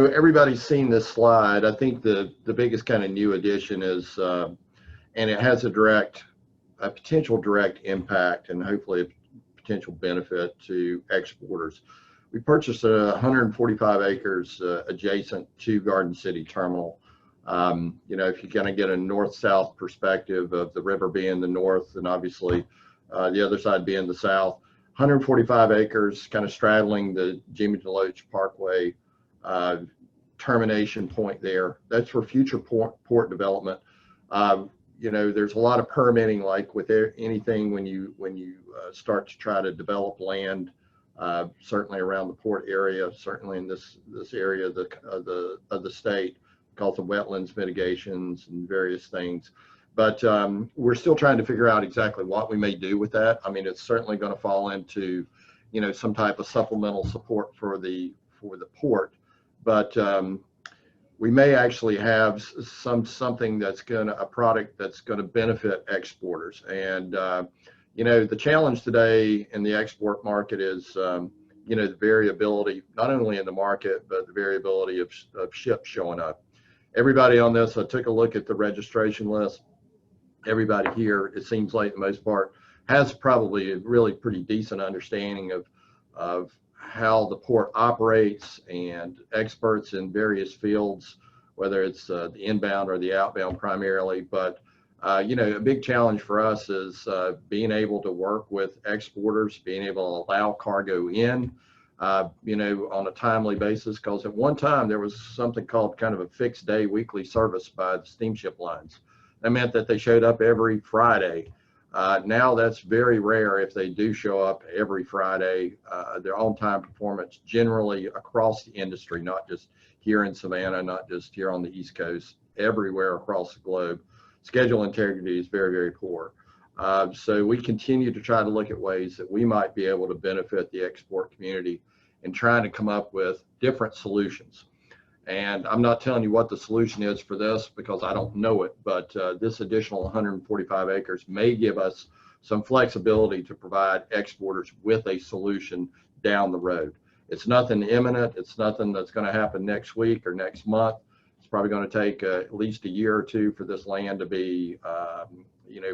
Everybody's seen this slide. I think the biggest kind of new addition is, and it has a potential direct impact and hopefully a potential benefit to exporters. We purchased 145 acres adjacent to Garden City Terminal. If you're going to get a north-south perspective of the river being the north and obviously the other side being the south, 145 acres kind of straddling the Jimmy DeLoach Parkway termination point there. That's for future port development. There's a lot of permitting, like with anything when you start to try to develop land, certainly around the port area, certainly in this area of the state, because of wetlands mitigations and various things. But we're still trying to figure out exactly what we may do with that. I mean, it's certainly going to fall into, some type of supplemental support for the port, but we may actually have something a product that's going to benefit exporters. And the challenge today in the export market is the variability, not only in the market, but the variability of ships showing up. Everybody on this, I took a look at the registration list. Everybody here, it seems like the most part, has probably a really pretty decent understanding of how the port operates, and experts in various fields, whether it's the inbound or the outbound primarily. But a big challenge for us is being able to work with exporters, being able to allow cargo in, on a timely basis, because at one time there was something called kind of a fixed day weekly service by the steamship lines. That meant that they showed up every Friday. Now that's very rare if they do show up every Friday. Their on-time performance generally across the industry, not just here in Savannah, not just here on the East Coast, everywhere across the globe, schedule integrity is very, very poor. So we continue to try to look at ways that we might be able to benefit the export community and trying to come up with different solutions. And I'm not telling you what the solution is for this because I don't know it, but this additional 145 acres may give us some flexibility to provide exporters with a solution down the road. It's nothing imminent. It's nothing that's going to happen next week or next month. It's probably going to take at least a year or two for this land to be,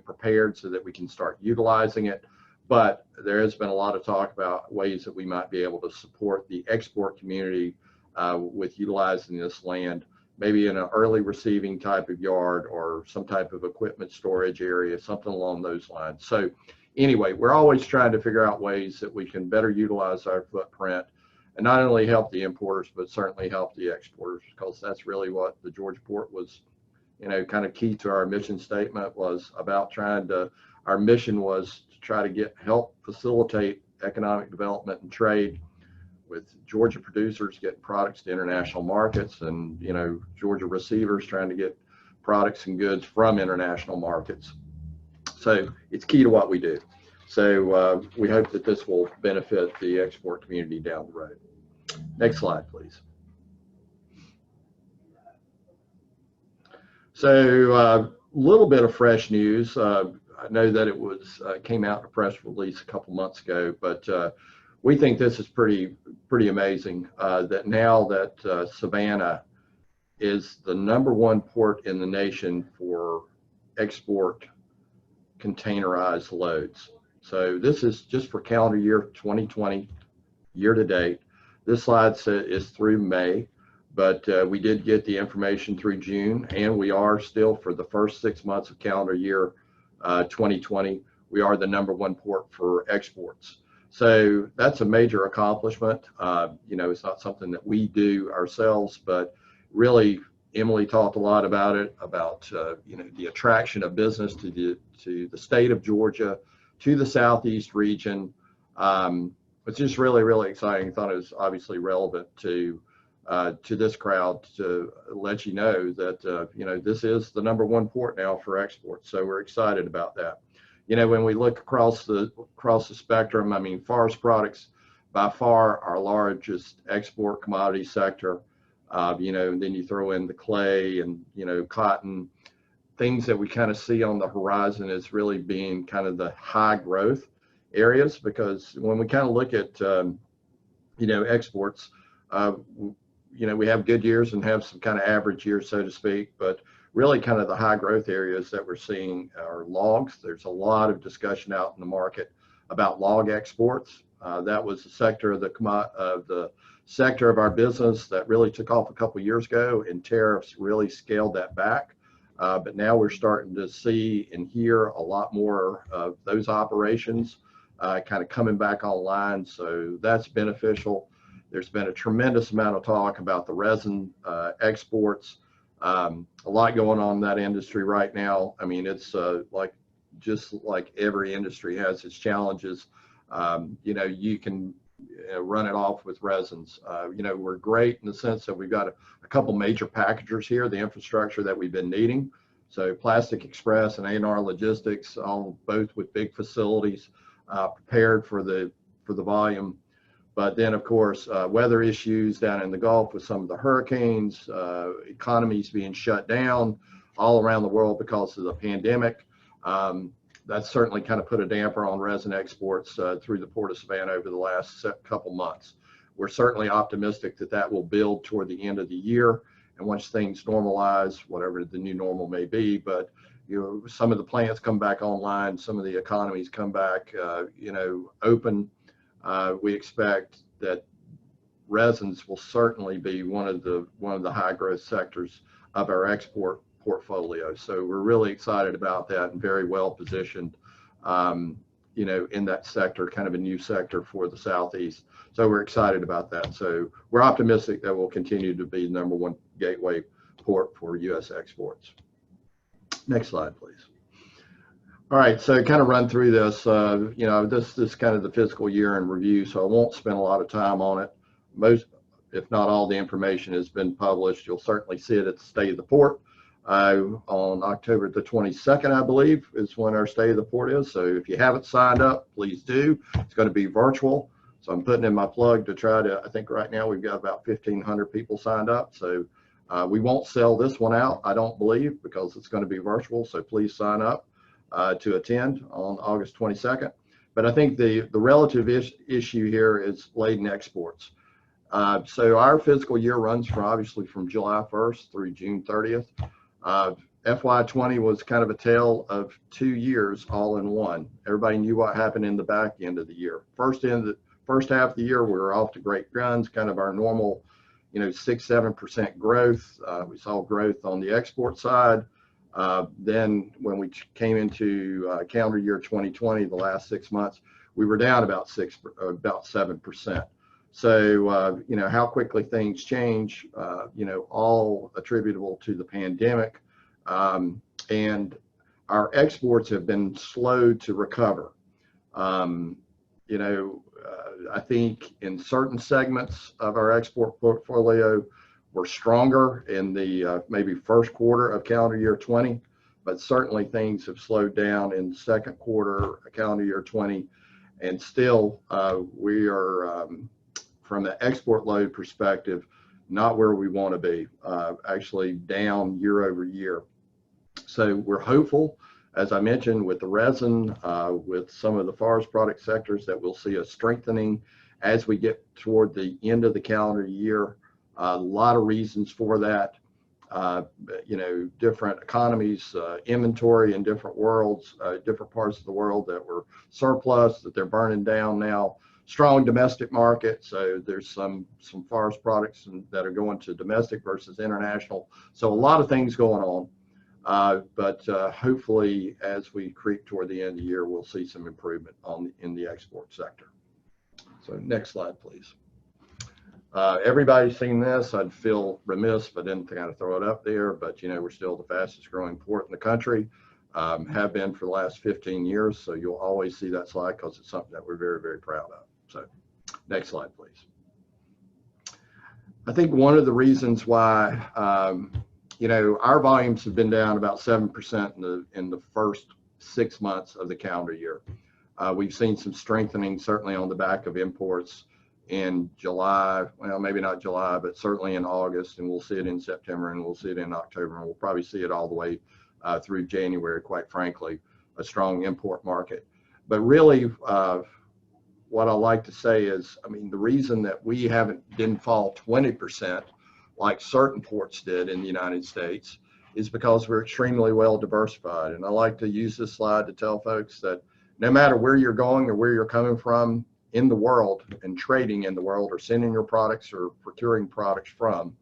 prepared so that we can start utilizing it. But there has been a lot of talk about ways that we might be able to support the export community with utilizing this land, maybe in an early receiving type of yard or some type of equipment storage area, something along those lines. So anyway, we're always trying to figure out ways that we can better utilize our footprint and not only help the importers, but certainly help the exporters, because that's really what the Georgia port was, kind of key to our mission statement, was about our mission was to try to help facilitate economic development and trade with Georgia producers getting products to international markets, and Georgia receivers trying to get products and goods from international markets. So it's key to what we do. So we hope that this will benefit the export community down the road. Next slide, please. So a little bit of fresh news. I know that it came out in a press release a couple months ago, but we think this is pretty amazing, that now that Savannah is the #1 port in the nation for export containerized loads. So this is just for calendar year 2020, year to date. This slide is through May, but we did get the information through June, and we are still, for the first 6 months of calendar year 2020, we are the #1 port for exports. So that's a major accomplishment. It's not something that we do ourselves, but really Emily talked a lot about it, about the attraction of business to the state of Georgia, to the Southeast region. It's just really, really exciting. I thought it was obviously relevant to this crowd to let you know that this is the #1 port now for exports. So we're excited about that. When we look across the spectrum, I mean, forest products by far our largest export commodity sector. And then you throw in the clay and cotton, things that we kind of see on the horizon as really being kind of the high growth areas. Because when we kind of look at exports, you know, we have good years and have some kind of average years, so to speak, but really kind of the high growth areas that we're seeing are logs. There's a lot of discussion out in the market about log exports. That was the sector of the sector of our business that really took off a couple of years ago, and tariffs really scaled that back. But now we're starting to see and hear a lot more of those operations kind of coming back online. So that's beneficial. There's been a tremendous amount of talk about the resin exports. A lot going on in that industry right now. I mean, it's just like every industry has its challenges. You know, you can run it off with resins. You know, we're great in the sense that we've got a couple major packagers here, the infrastructure that we've been needing. So Plastic Express and A&R Logistics, all both with big facilities prepared for the volume. But then, of course, weather issues down in the Gulf with some of the hurricanes, economies being shut down all around the world because of the pandemic. That's certainly kind of put a damper on resin exports through the Port of Savannah over the last couple months. We're certainly optimistic that that will build toward the end of the year. And once things normalize, whatever the new normal may be, but you know, some of the plants come back online, some of the economies come back, you know, open. We expect that resins will certainly be one of the high growth sectors of our export portfolio. So we're really excited about that and very well positioned, you know, in that sector, kind of a new sector for the Southeast. So we're excited about that. So we're optimistic that we'll continue to be the #1 gateway port for U.S. exports. Next slide, please. All right, so kind of run through this. You know, this is kind of the fiscal year in review, so I won't spend a lot of time on it. Most, if not all, the information has been published. You'll certainly see it at the State of the Port on October the 22nd, I believe, is when our State of the Port is. So if you haven't signed up, please do. It's going to be virtual. So I'm putting in my plug to try to, I think right now we've got about 1,500 people signed up. So we won't sell this one out, I don't believe, because it's going to be virtual. So please sign up to attend on August 22nd. But I think the relative issue here is laden exports. So our fiscal year runs obviously from July 1st through June 30th. FY20 was kind of a tale of 2 years all in one. Everybody knew what happened in the back end of the year. First half of the year, we were off to great guns, kind of our normal, you know, 6-7% growth. We saw growth on the export side. Then when we came into calendar year 2020, the last 6 months, we were down about 7%. So, you know, how quickly things change, you know, all attributable to the pandemic. And our exports have been slow to recover. You know, I think in certain segments of our export portfolio, we're stronger in the maybe first quarter of calendar year 20, but certainly things have slowed down in the second quarter of calendar year 20. And still, we are, from the export load perspective, not where we want to be, actually down year over year. So we're hopeful, as I mentioned, with the resin, with some of the forest product sectors, that we'll see a strengthening as we get toward the end of the calendar year. A lot of reasons for that. You know, different economies, inventory in different worlds, different parts of the world that were surplus, that they're burning down now. Strong domestic market, so there's some forest products that are going to domestic versus international. So a lot of things going on, but hopefully as we creep toward the end of the year, we'll see some improvement in the export sector. So next slide, please. Everybody's seen this. I'd feel remiss if I didn't kind of throw it up there, but you know, we're still the fastest growing port in the country, have been for the last 15 years. So you'll always see that slide because it's something that we're very, very proud of. So next slide, please. I think one of the reasons why, you know, our volumes have been down about 7% in the first 6 months of the calendar year. We've seen some strengthening, certainly on the back of imports in July, well, maybe not July, but certainly in August, and we'll see it in September, and we'll see it in October, and we'll probably see it all the way through January, quite frankly, a strong import market. But really, what I like to say is, I mean, the reason that we didn't fall 20% like certain ports did in the United States, is because we're extremely well diversified. And I like to use this slide to tell folks that no matter where you're going or where you're coming from in the world and trading in the world or sending your products or procuring products from,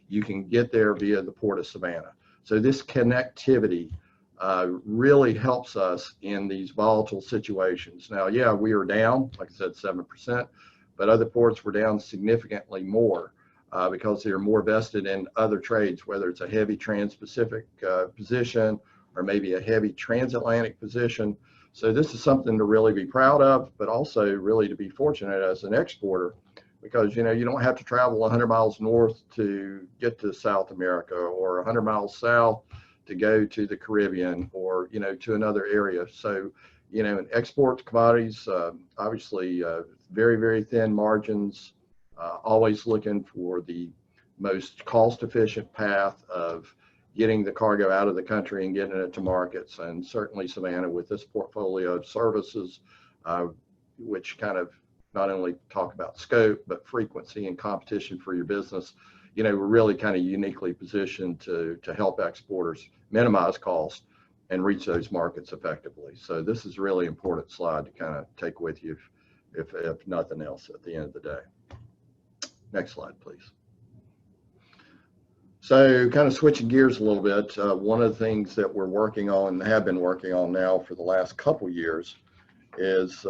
you can get there via the Port of Savannah. So this connectivity really helps us in these volatile situations. Now, yeah, we are down, like I said, 7%, but other ports were down significantly more because they're more vested in other trades, whether it's a heavy trans-Pacific position or maybe a heavy transatlantic position. So this is something to really be proud of, but also really to be fortunate as an exporter, because you don't have to travel 100 miles north to get to South America or 100 miles south to go to the Caribbean or to another area. So in export commodities, obviously very, very thin margins, always looking for the most cost-efficient path of getting the cargo out of the country and getting it to markets. And certainly Savannah, with this portfolio of services, which kind of not only talk about scope, but frequency and competition for your business, we're really kind of uniquely positioned to help exporters minimize cost and reach those markets effectively. So this is a really important slide to kind of take with you if nothing else at the end of the day. Next slide, please. So kind of switching gears a little bit, one of the things that we're working on and have been working on now for the last couple years is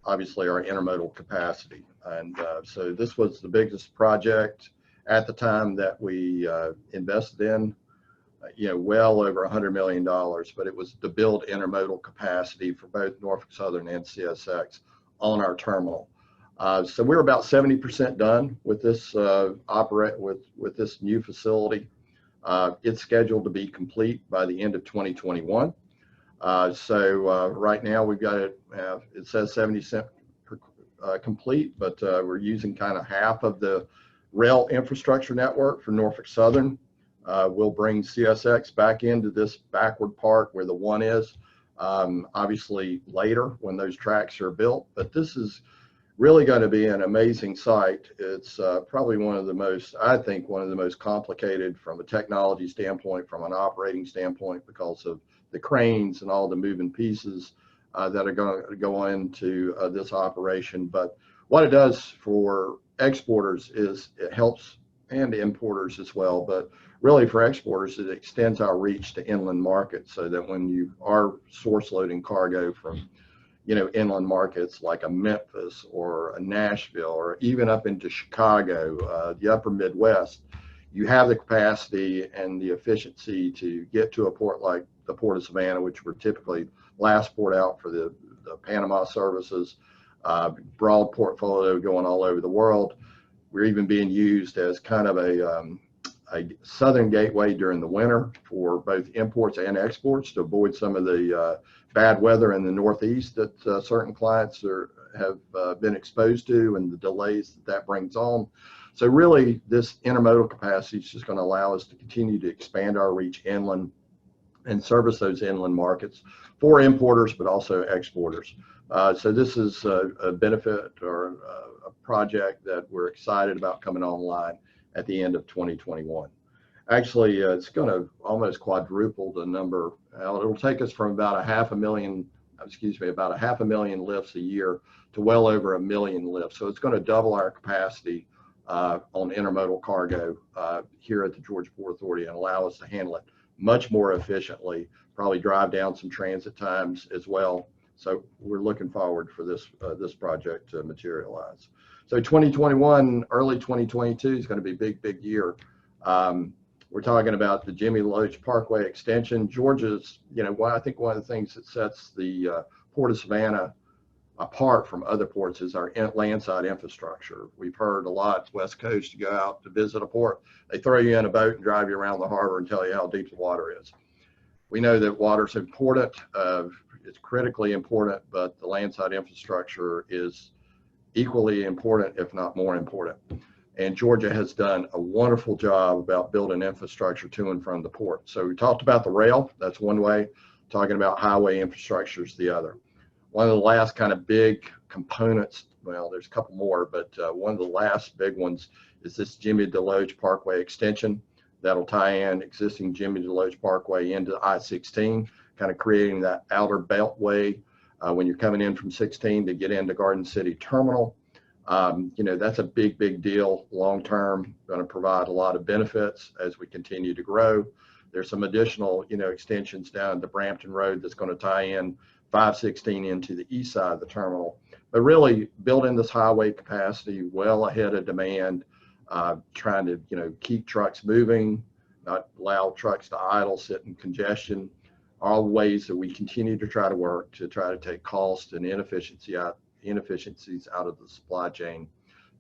obviously our intermodal capacity. And so this was the biggest project at the time that we invested in, well over $100 million, but it was to build intermodal capacity for both Norfolk Southern and CSX on our terminal. So we're about 70% done with this with this new facility. It's scheduled to be complete by the end of 2021. So right now we've got it. It says 70% complete, but we're using kind of half of the rail infrastructure network for Norfolk Southern. We'll bring CSX back into this backward part where the one is, obviously later when those tracks are built. But this is really going to be an amazing site. It's probably one of the most complicated from a technology standpoint, from an operating standpoint, because of the cranes and all the moving pieces that are going to go into this operation. But what it does for exporters is it helps, and importers as well, but really for exporters, it extends our reach to inland markets, so that when you are source loading cargo from inland markets like a Memphis or a Nashville or even up into Chicago, the upper Midwest, you have the capacity and the efficiency to get to a port like the Port of Savannah, which we're typically last port out for the Panama services, broad portfolio going all over the world. We're even being used as kind of a southern gateway during the winter for both imports and exports to avoid some of the bad weather in the Northeast that certain clients have been exposed to, and the delays that brings on. So really, this intermodal capacity is just going to allow us to continue to expand our reach inland and service those inland markets for importers, but also exporters. So this is a benefit or a project that we're excited about coming online at the end of 2021. Actually, it's going to almost quadruple the number. It'll take us from about about a half a million lifts a year to well over 1 million lifts. So it's going to double our capacity on intermodal cargo here at the Georgia Port Authority and allow us to handle it much more efficiently, probably drive down some transit times as well. So we're looking forward for this project to materialize. So 2021, early 2022 is going to be a big year. We're talking about the Jimmy Loach Parkway extension. Georgia's, I think one of the things that sets the Port of Savannah apart from other ports is our landside infrastructure. We've heard a lot West Coast, you go out to visit a port, they throw you in a boat and drive you around the harbor and tell you how deep the water is. We know that water's important, it's critically important, but the landside infrastructure is equally important, if not more important. And Georgia has done a wonderful job about building infrastructure to and from the port. So we talked about the rail, that's one way. Talking about highway infrastructure is the other. One of the last kind of big components, well, there's a couple more, but one of the last big ones is this Jimmy DeLoach Parkway extension that'll tie in existing Jimmy DeLoach Parkway into I-16, kind of creating that outer beltway when you're coming in from 16 to get into Garden City Terminal. That's a big deal long term, going to provide a lot of benefits as we continue to grow. There's some additional, extensions down the Brampton Road that's going to tie in 516 into the east side of the terminal. But really building this highway capacity well ahead of demand, trying to, keep trucks moving, not allow trucks to idle, sit in congestion, all ways that we continue to try to work to try to take cost and inefficiencies out of the supply chain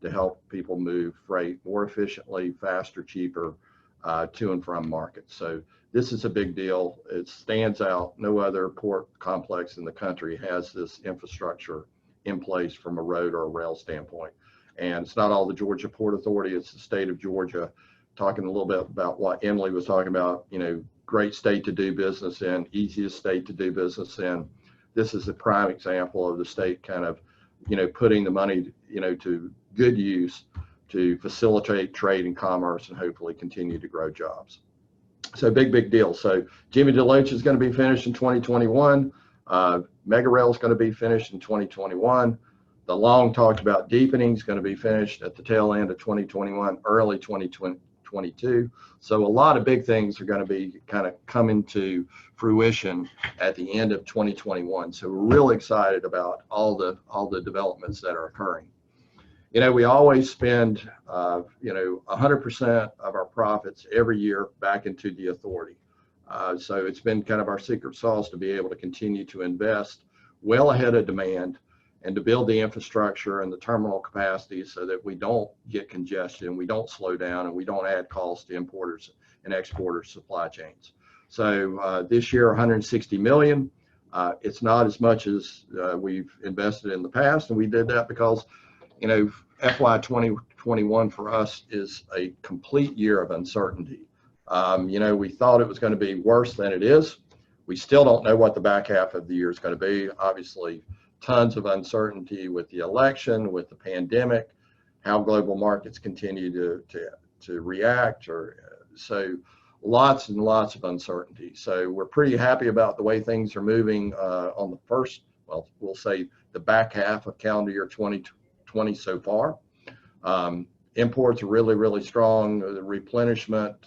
to help people move freight more efficiently, faster, cheaper, to and from markets. So this is a big deal. It stands out. No other port complex in the country has this infrastructure in place from a road or a rail standpoint. And it's not all the Georgia Port Authority, it's the state of Georgia. Talking a little bit about what Emily was talking about, great state to do business in, easiest state to do business in. This is a prime example of the state kind of, putting the money, to good use to facilitate trade and commerce and hopefully continue to grow jobs. So big deal. So Jimmy DeLoach is going to be finished in 2021. Mega Rail is going to be finished in 2021. The long talked about deepening is going to be finished at the tail end of 2021, early 2022. So a lot of big things are going to be kind of coming to fruition at the end of 2021. So we're really excited about all the developments that are occurring. We always spend, 100% of our profits every year back into the authority. So it's been kind of our secret sauce to be able to continue to invest well ahead of demand and to build the infrastructure and the terminal capacity so that we don't get congestion, we don't slow down, and we don't add costs to importers and exporters' supply chains. So this year, 160 million. It's not as much as we've invested in the past, and we did that because FY 2021 for us is a complete year of uncertainty. We thought it was going to be worse than it is. We still don't know what the back half of the year is going to be. Obviously, tons of uncertainty with the election, with the pandemic, how global markets continue to react, so lots and lots of uncertainty. So we're pretty happy about the way things are moving on the first, we'll say the back half of calendar year 2020 so far. Imports are really strong. The replenishment,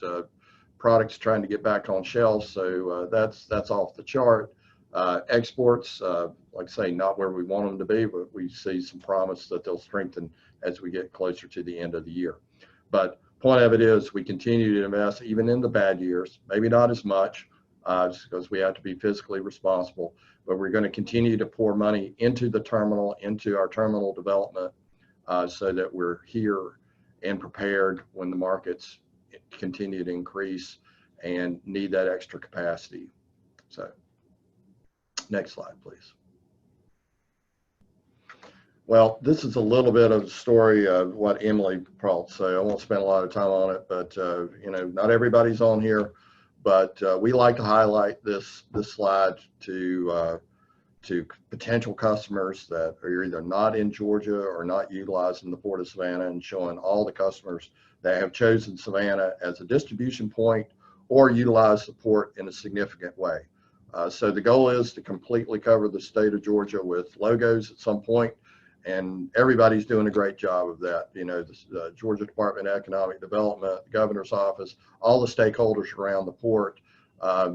products trying to get back on shelves, so that's off the chart. Exports, like I say, not where we want them to be, but we see some promise that they'll strengthen as we get closer to the end of the year. But point of it is we continue to invest even in the bad years, maybe not as much, just because we have to be fiscally responsible, but we're going to continue to pour money into the terminal, into our terminal development, so that we're here and prepared when the markets continue to increase and need that extra capacity. So next slide, please. Well, this is a little bit of the story of what Emily brought, so I won't spend a lot of time on it, but not everybody's on here, but we like to highlight this slide to potential customers that are either not in Georgia or not utilizing the Port of Savannah, and showing all the customers that have chosen Savannah as a distribution point or utilize the port in a significant way. So the goal is to completely cover the state of Georgia with logos at some point, and everybody's doing a great job of that. The Georgia Department of Economic Development, the governor's office, all the stakeholders around the port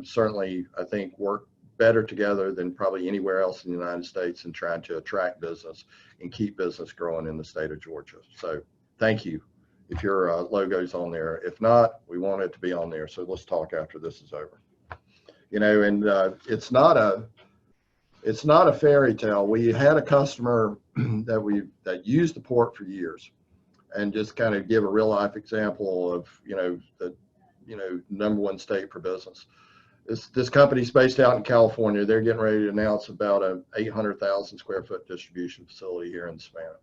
certainly, I think, work better together than probably anywhere else in the United States in trying to attract business and keep business growing in the state of Georgia. So thank you if your logo's on there. If not, we want it to be on there. So let's talk after this is over. And it's not a fairy tale. We had a customer that used the port for years, and just kind of give a real life example of the #1 state for business. This company's based out in California. They're getting ready to announce about a 800,000 square foot distribution facility here in Savannah.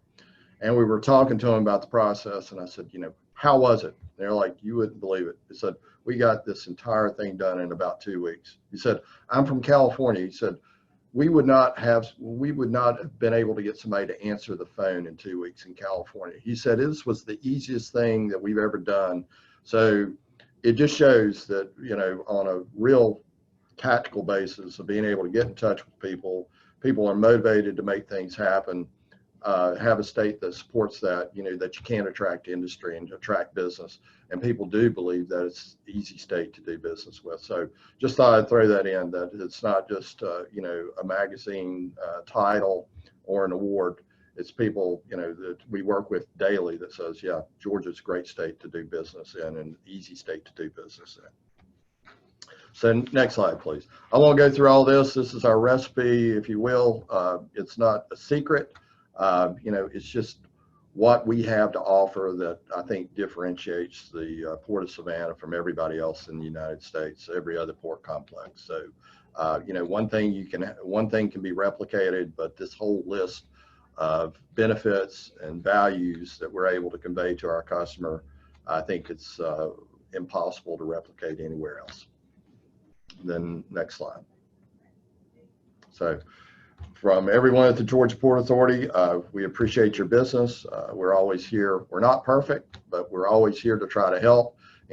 And we were talking to them about the process, and I said, how was it? They're like, you wouldn't believe it. They said, we got this entire thing done in about 2 weeks. He said, I'm from California. He said, we would not have been able to get somebody to answer the phone in 2 weeks in California. He said this was the easiest thing that we've ever done. So it just shows that, you know, on a real tactical basis of being able to get in touch with people, people are motivated to make things happen. Have a state that supports that, you know, that you can attract industry and attract business. And people do believe that it's an easy state to do business with. So just thought I'd throw that in, that it's not just, you know, a magazine title or an award. It's people, you know, that we work with daily that says, yeah, Georgia's a great state to do business in and easy state to do business in. So next slide, please. I won't go through all this. This is our recipe, if you will. It's not a secret. You know, it's just what we have to offer that I think differentiates the Port of Savannah from everybody else in the United States, every other port complex. So, you know, one thing can be replicated, but this whole list of benefits and values that we're able to convey to our customer, I think it's impossible to replicate anywhere else. Then next slide. So, from everyone at the Georgia Port Authority, we appreciate your business. We're always here. We're not perfect, but we're always here to try to help.